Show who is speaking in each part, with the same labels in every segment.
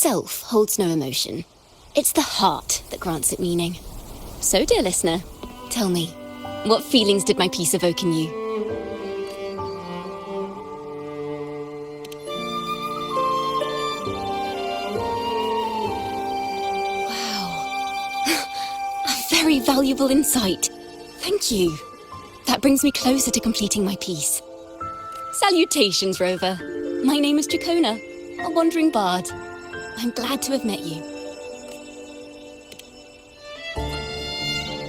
Speaker 1: itself holds no emotion. It's the heart that grants it meaning. So, dear listener, tell me, what feelings did my piece evoke in you? Wow. A very valuable insight. Thank you. That brings me closer to completing my piece. Salutations, Rover. My name is Dracona, a wandering bard. I'm glad to have met you.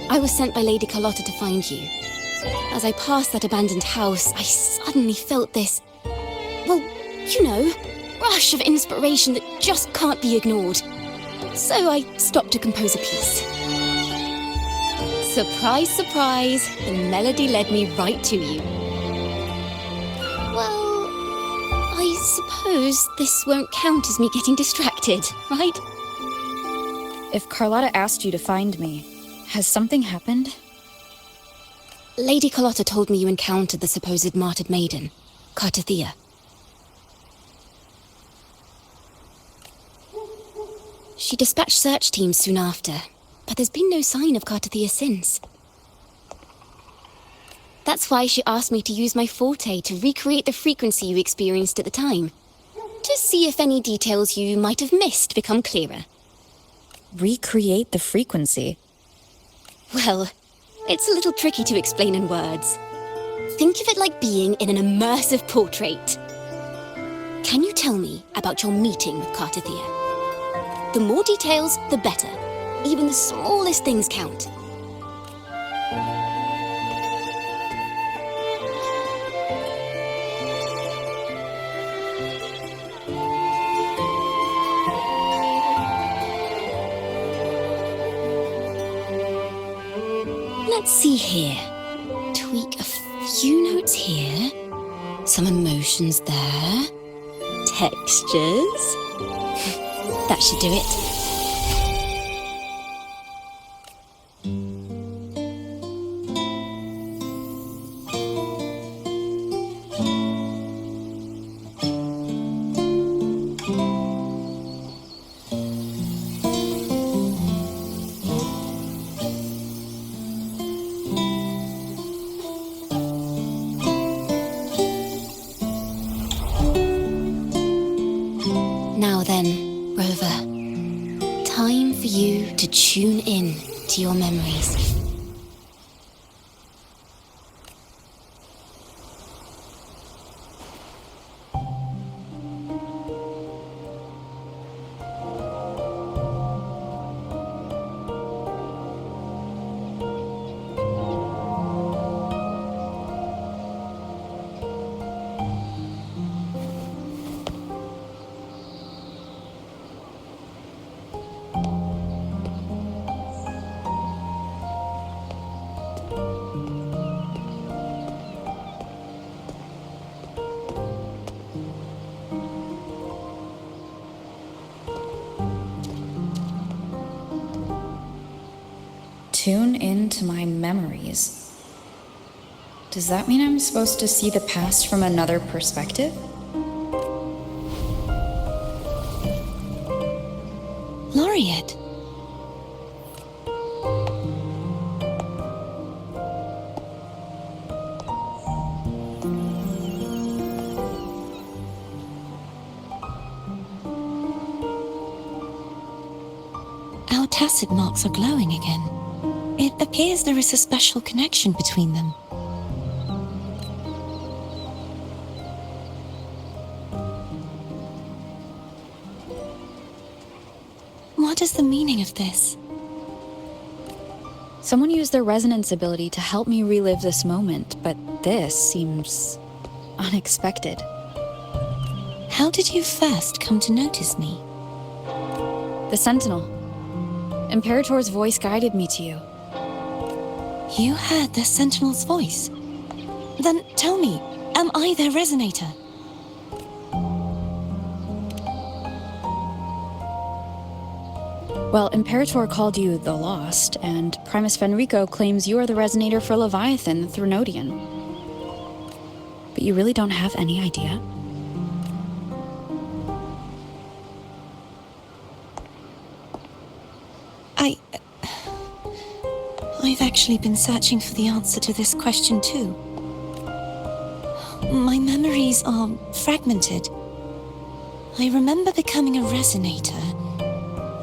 Speaker 1: I was sent by Lady Carlotta to find you. As I passed that abandoned house, I suddenly felt this, well, you know, rush of inspiration that just can't be ignored. So I stopped to compose a piece. Surprise, surprise, the melody led me right to you. Well, I suppose this won't count as me getting distracted, right?
Speaker 2: If Carlotta asked you to find me, has something happened?
Speaker 1: Lady Carlotta told me you encountered the supposed martyred maiden, Cartathea. She dispatched search teams soon after, but there's been no sign of Cartathea since. That's why she asked me to use my forte to recreate the frequency you experienced at the time, to see if any details you might have missed become clearer.
Speaker 2: Recreate the frequency?
Speaker 1: Well, it's a little tricky to explain in words. Think of it like being in an immersive portrait. Can you tell me about your meeting with Cartathea? The more details, the better. Even the smallest things count. Let's see here. Tweak a few notes here. Some emotions there. Textures. That should do it. Now then, Rover, time for you to tune in to your memories.
Speaker 2: Tune into my memories. Does that mean I'm supposed to see the past from another perspective?
Speaker 1: Laureate. Our tacit marks are glowing again. It appears there is a special connection between them. What is the meaning of this?
Speaker 2: Someone used their resonance ability to help me relive this moment, but this seems unexpected.
Speaker 1: How did you first come to notice me?
Speaker 2: The Sentinel. Imperator's voice guided me to you.
Speaker 1: You heard the Sentinel's voice? Then tell me, am I their resonator?
Speaker 2: Well, Imperator called you the Lost, and Primus Fenrico claims you are the resonator for Leviathan, the Threnodian. But you really don't have any idea?
Speaker 3: I've actually been searching for the answer to this question too. My memories are fragmented. I remember becoming a resonator,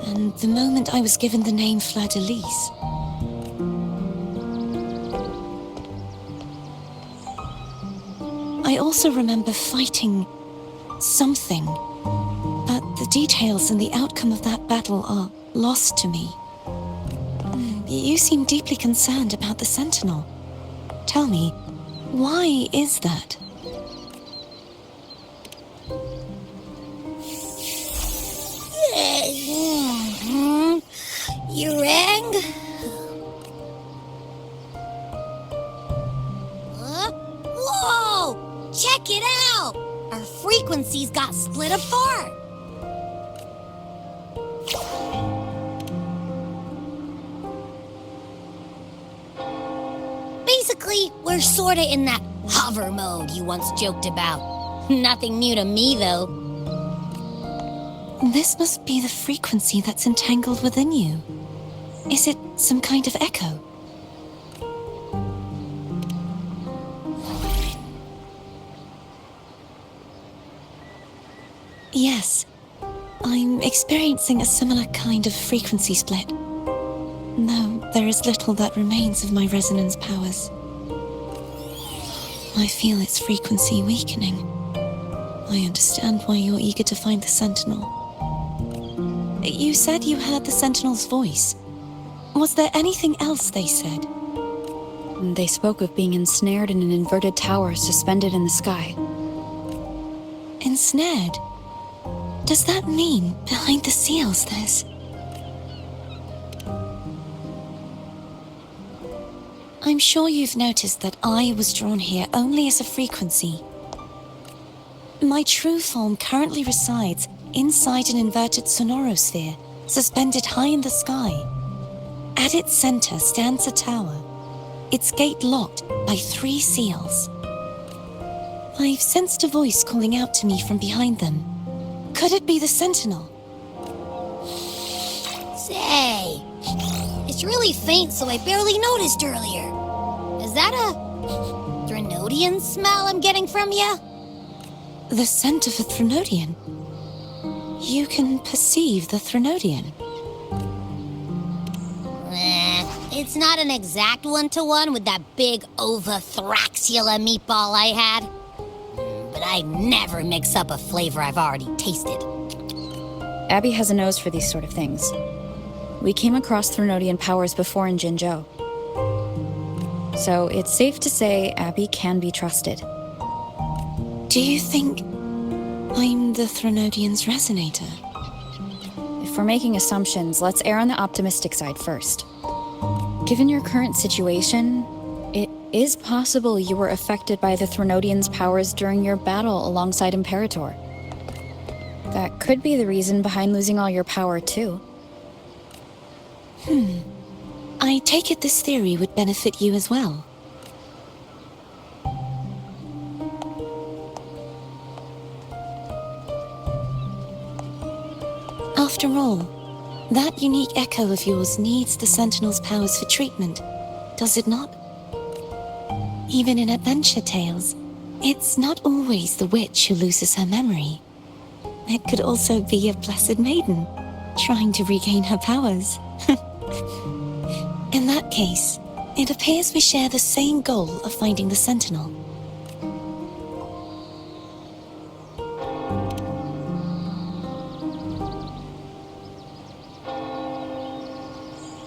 Speaker 3: and the moment I was given the name Fleur-de-Lis. I also remember fighting something, but the details and the outcome of that battle are lost to me. You seem deeply concerned about the Sentinel. Tell me, why is that?
Speaker 4: You rang? Whoa! Check it out! Our frequencies got split apart. Basically, we're sorta in that hover mode you once joked about. Nothing new to me, though.
Speaker 3: This must be the frequency that's entangled within you. Is it some kind of echo? Yes, I'm experiencing a similar kind of frequency split. Though there is little that remains of my resonance powers. I feel its frequency weakening. I understand why you're eager to find the Sentinel. You said you heard the Sentinel's voice. Was there anything else they said?
Speaker 2: They spoke of being ensnared in an inverted tower suspended in the sky.
Speaker 3: Ensnared? Does that mean behind the seals there's... I'm sure you've noticed that I was drawn here only as a frequency. My true form currently resides inside an inverted sonorosphere, suspended high in the sky. At its center stands a tower, its gate locked by 3 seals. I've sensed a voice calling out to me from behind them. Could it be the Sentinel?
Speaker 4: Say, it's really faint, so I barely noticed earlier. Is that a Threnodian smell I'm getting from you?
Speaker 3: The scent of a Threnodian? You can perceive the Threnodian?
Speaker 4: It's not an exact one-to-one with that big Ovathraxula meatball I had. But I never mix up a flavor I've already tasted.
Speaker 2: Abby has a nose for these sort of things. We came across Threnodian powers before in Jinzhou. So it's safe to say Abby can be trusted.
Speaker 3: Do you think I'm the Threnodian's resonator?
Speaker 2: If we're making assumptions, let's err on the optimistic side first. Given your current situation, it is possible you were affected by the Threnodian's powers during your battle alongside Imperator. That could be the reason behind losing all your power, too.
Speaker 3: I take it this theory would benefit you as well. After all, that unique echo of yours needs the Sentinel's powers for treatment, does it not? Even in adventure tales, it's not always the witch who loses her memory. It could also be a blessed maiden, trying to regain her powers. In that case, it appears we share the same goal of finding the Sentinel.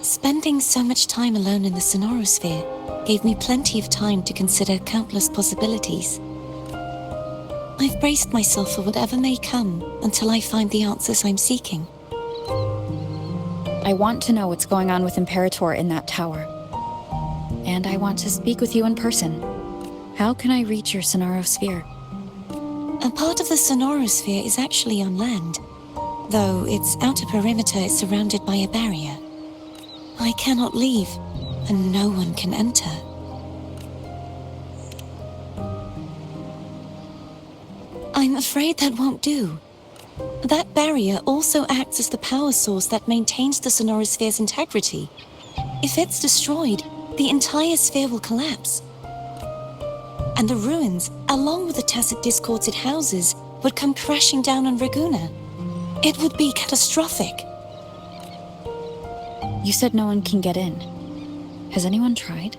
Speaker 3: Spending so much time alone in the sonorosphere gave me plenty of time to consider countless possibilities. I've braced myself for whatever may come until I find the answers I'm seeking.
Speaker 2: I want to know what's going on with Imperator in that tower. And I want to speak with you in person. How can I reach your sonorosphere?
Speaker 3: A part of the sonorosphere is actually on land, though its outer perimeter is surrounded by a barrier. I cannot leave, and no one can enter. I'm afraid that won't do. That barrier also acts as the power source that maintains the sonorosphere's integrity. If it's destroyed, the entire sphere will collapse. And the ruins, along with the tacit discords it houses, would come crashing down on Reguna. It would be catastrophic.
Speaker 2: You said no one can get in. Has anyone tried?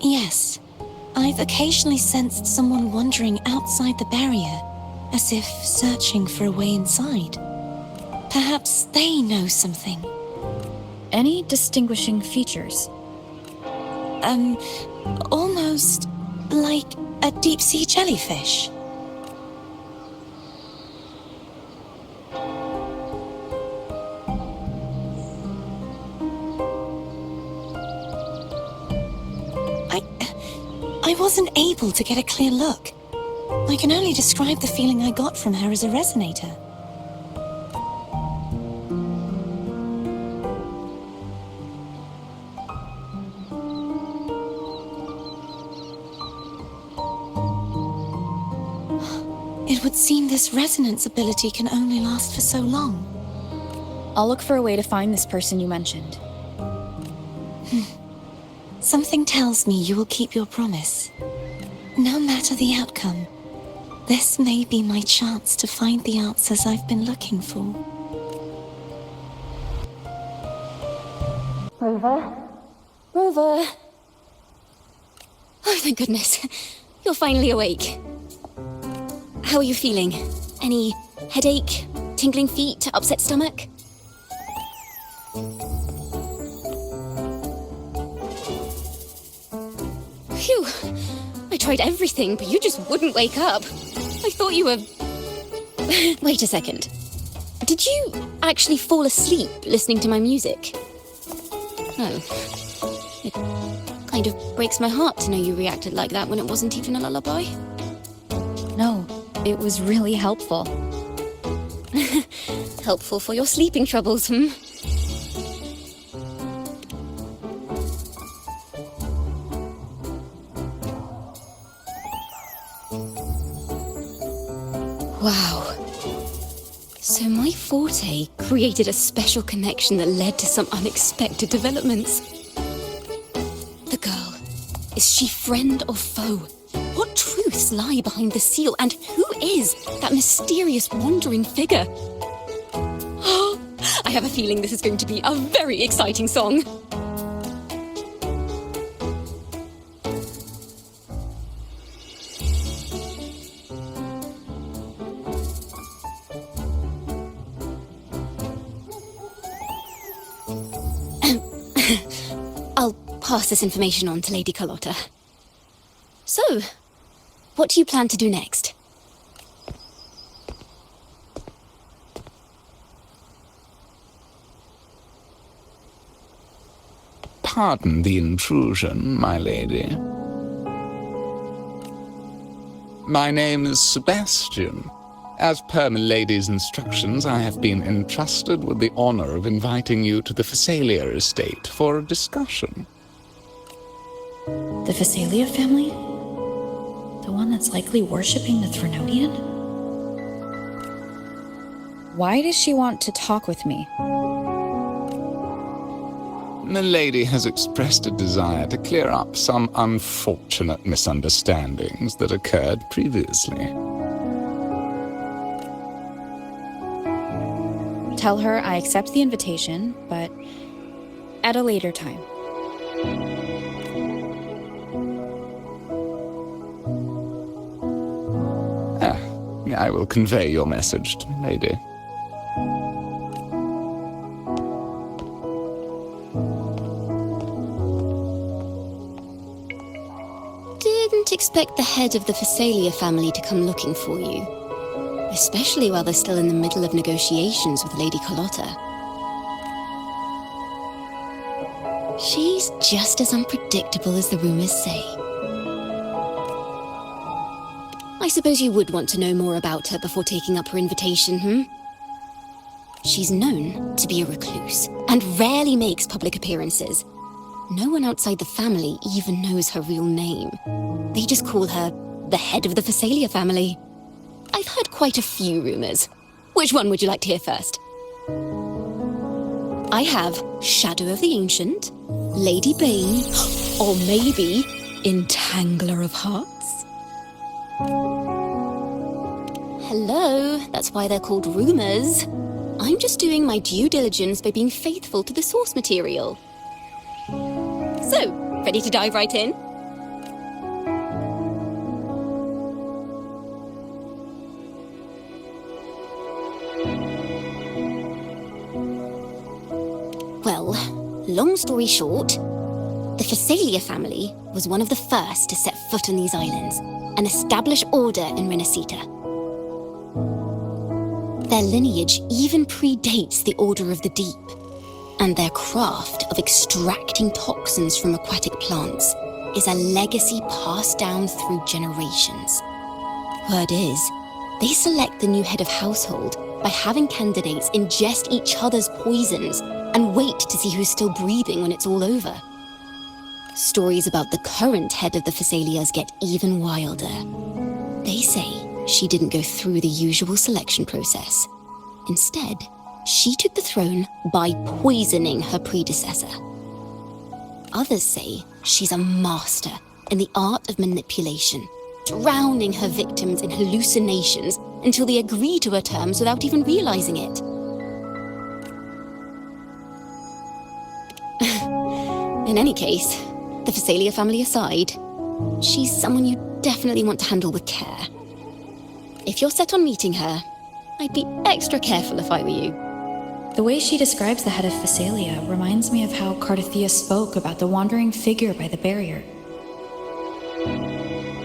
Speaker 3: Yes. I've occasionally sensed someone wandering outside the barrier, as if searching for a way inside. Perhaps they know something.
Speaker 2: Any distinguishing features?
Speaker 3: Almost like a deep-sea jellyfish. I wasn't able to get a clear look. I can only describe the feeling I got from her as a resonator. It would seem this resonance ability can only last for so long.
Speaker 2: I'll look for a way to find this person you mentioned.
Speaker 3: Something tells me you will keep your promise. No matter the outcome, this may be my chance to find the answers I've been looking for.
Speaker 1: Rover? Rover? Oh, thank goodness. You're finally awake. How are you feeling? Any headache, tingling feet, upset stomach? Phew. I tried everything, but you just wouldn't wake up. I thought you were... Wait a second. Did you actually fall asleep listening to my music? Oh. It kind of breaks my heart to know you reacted like that when it wasn't even a lullaby.
Speaker 2: No, it was really helpful.
Speaker 1: Helpful for your sleeping troubles, hmm? Wow. So my forte created a special connection that led to some unexpected developments. The girl, is she friend or foe? What truths lie behind the seal, and who is that mysterious wandering figure? I have a feeling this is going to be a very exciting song. I'll pass this information on to Lady Carlotta. So, what do you plan to do next?
Speaker 5: Pardon the intrusion, my lady. My name is Sebastian. As per milady's instructions, I have been entrusted with the honor of inviting you to the Phasalia estate for a discussion.
Speaker 2: The Phasalia family? The one that's likely worshipping the Threnodian? Why does she want to talk with me?
Speaker 5: Milady has expressed a desire to clear up some unfortunate misunderstandings that occurred previously.
Speaker 2: Tell her I accept the invitation, but at a later time.
Speaker 5: I will convey your message to Milady.
Speaker 1: Didn't expect the head of the Phasalia family to come looking for you. Especially while they're still in the middle of negotiations with Lady Carlotta. She's just as unpredictable as the rumors say. I suppose you would want to know more about her before taking up her invitation, hmm? She's known to be a recluse, and rarely makes public appearances. No one outside the family even knows her real name. They just call her the head of the Phasalia family. I've heard quite a few rumors. Which one would you like to hear first? I have Shadow of the Ancient, Lady Bane, or maybe Entangler of Hearts. Hello, that's why they're called rumors. I'm just doing my due diligence by being faithful to the source material. So, ready to dive right in? Well, long story short, the Phasalia family was one of the first to set foot on these islands and establish order in Renacita. Their lineage even predates the Order of the Deep, and their craft of extracting toxins from aquatic plants is a legacy passed down through generations. Word is, they select the new head of household by having candidates ingest each other's poisons and wait to see who's still breathing when it's all over. Stories about the current head of the Phasalias get even wilder. They say she didn't go through the usual selection process. Instead, she took the throne by poisoning her predecessor. Others say she's a master in the art of manipulation, drowning her victims in hallucinations until they agree to her terms without even realizing it. In any case, the Phasalia family aside, she's someone you definitely want to handle with care. If you're set on meeting her, I'd be extra careful if I were you.
Speaker 2: The way she describes the head of Phasalia reminds me of how Cardathia spoke about the wandering figure by the barrier.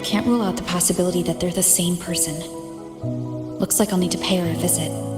Speaker 2: Can't rule out the possibility that they're the same person. Looks like I'll need to pay her a visit.